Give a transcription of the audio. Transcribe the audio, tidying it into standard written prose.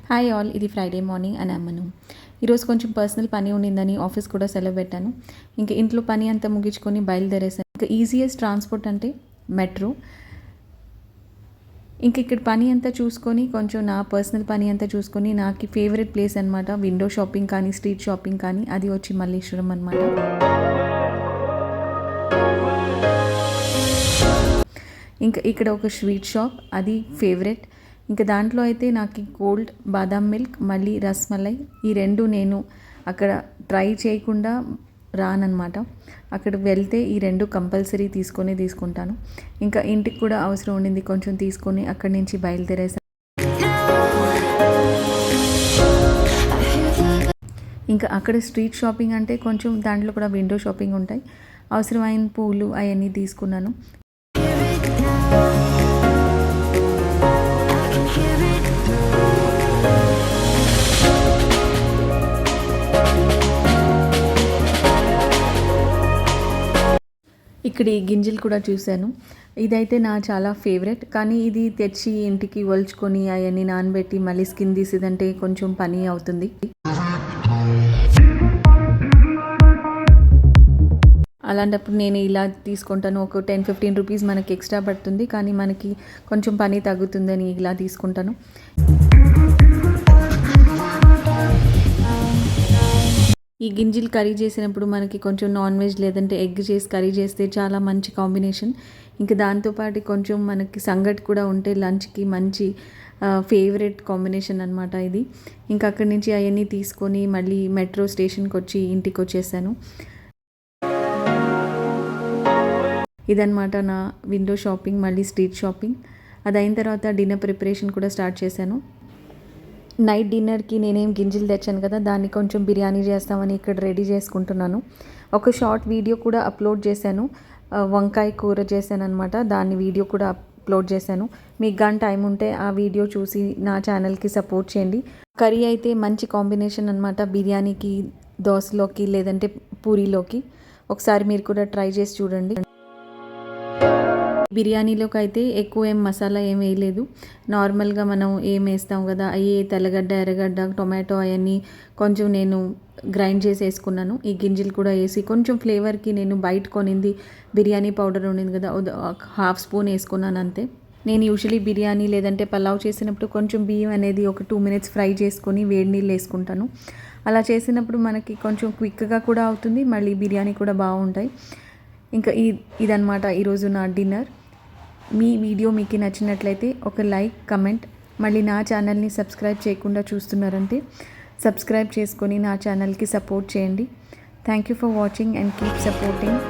Hi all, ఇది Friday morning అని అమ్మను. ఈరోజు కొంచెం పర్సనల్ పని ఉండిందని ఆఫీస్ కూడా సెలవు పెట్టాను. ఇంకా ఇంట్లో పని అంతా ముగించుకొని బయలుదేరేసాను. ఇంకా ఈజియెస్ట్ ట్రాన్స్పోర్ట్ అంటే మెట్రో. ఇంక ఇక్కడ పని అంతా చూసుకొని కొంచెం నా పర్సనల్ పని అంతా చూసుకొని నాకు ఫేవరెట్ ప్లేస్ అనమాట విండో షాపింగ్ కానీ స్ట్రీట్ షాపింగ్ కానీ, అది వచ్చి మల్లేశ్వరం అనమాట. ఇంకా ఇక్కడ ఒక స్వీట్ షాప్, అది ఫేవరెట్. ఇంకా దాంట్లో అయితే నాకు కోల్డ్ బాదాం మిల్క్ మళ్ళీ రస్మలై ఈ రెండు నేను అక్కడ ట్రై చేయకుండా రానన్నమాట. అక్కడ వెళ్తే ఈ రెండు కంపల్సరీ తీసుకుంటాను. ఇంకా ఇంటికి కూడా అవసరం ఉండింది, కొంచెం తీసుకొని అక్కడి నుంచి బయలుదేరేసాను. ఇంకా అక్కడ స్ట్రీట్ షాపింగ్ అంటే కొంచెం దాంట్లో కూడా విండో షాపింగ్ ఉంటాయి. అవసరమైన పూలు అవన్నీ తీసుకున్నాను. ఇక్కడ ఈ గింజలు కూడా చూశాను. ఇదైతే నా చాలా ఫేవరెట్, కానీ ఇది తెచ్చి ఇంటికి ఒలుచుకొని అవన్నీ నానబెట్టి మళ్ళీ స్కిన్ తీసేదంటే కొంచెం పని అవుతుంది. అలాంటప్పుడు నేను ఇలా తీసుకుంటాను. ఒక 10-15 రూపీస్ మనకి ఎక్స్ట్రా పడుతుంది, కానీ మనకి కొంచెం పని తగ్గుతుందని ఇలా తీసుకుంటాను. ఈ గింజలు కర్రీ చేసినప్పుడు మనకి కొంచెం నాన్ వెజ్ లేదంటే ఎగ్ చేసి కర్రీ చేస్తే చాలా మంచి కాంబినేషన్. ఇంకా దాంతోపాటు కొంచెం మనకి సంగటి కూడా ఉంటే లంచ్కి మంచి ఫేవరెట్ కాంబినేషన్ అనమాట ఇది. ఇంకా అక్కడి నుంచి అవన్నీ తీసుకొని మళ్ళీ మెట్రో స్టేషన్కి వచ్చి ఇంటికి వచ్చేసాను. ఇదనమాట నా విండో షాపింగ్ మళ్ళీ స్ట్రీట్ షాపింగ్. అది అయిన తర్వాత డిన్నర్ ప్రిపరేషన్ కూడా స్టార్ట్ చేశాను. నైట్ డిన్నర్కి నేనేం గింజలు తెచ్చాను కదా, దాన్ని కొంచెం బిర్యానీ చేస్తామని ఇక్కడ రెడీ చేసుకుంటున్నాను. ఒక షార్ట్ వీడియో కూడా అప్లోడ్ చేశాను. వంకాయ కూర చేశాను అనమాట, దాన్ని వీడియో కూడా అప్లోడ్ చేశాను. మీకు గంట టైం ఉంటే ఆ వీడియో చూసి నా ఛానల్కి సపోర్ట్ చేయండి. కర్రీ అయితే మంచి కాంబినేషన్ అనమాట, బిర్యానీకి, దోశలోకి లేదంటే పూరీలోకి. ఒకసారి మీరు కూడా ట్రై చేసి చూడండి. బిర్యానీలోకి అయితే ఎక్కువ మసాలా ఏం వేయలేదు. నార్మల్గా మనం ఏం వేస్తాం కదా, అయ్యే తెల్లగడ్డ, ఎర్రగడ్డ, టొమాటో అవన్నీ కొంచెం నేను గ్రైండ్ చేసి వేసుకున్నాను. ఈ గింజలు కూడా వేసి కొంచెం ఫ్లేవర్కి నేను బయట కొనింది బిర్యానీ పౌడర్ ఉండింది కదా, 1/2 స్పూన్ వేసుకున్నాను అంతే. నేను యూజువలీ బిర్యానీ లేదంటే పలావ్ చేసినప్పుడు కొంచెం బియ్యం అనేది ఒక 2 మినిట్స్ ఫ్రై చేసుకొని వేడి నీళ్ళు వేసుకుంటాను. అలా చేసినప్పుడు మనకి కొంచెం క్విక్గా కూడా అవుతుంది, మళ్ళీ బిర్యానీ కూడా బాగుంటాయి. ఇంకా ఇదనమాట ఈరోజు నా డిన్నర్. మీ వీడియో మీకు నచ్చినట్లయితే ఒక లైక్, కమెంట్, మళ్ళీ నా ఛానల్ని సబ్స్క్రైబ్ చేయకుండా చూస్తున్నారంటే సబ్స్క్రైబ్ చేసుకొని నా ఛానల్కి సపోర్ట్ చేయండి. Thank you for watching and keep supporting.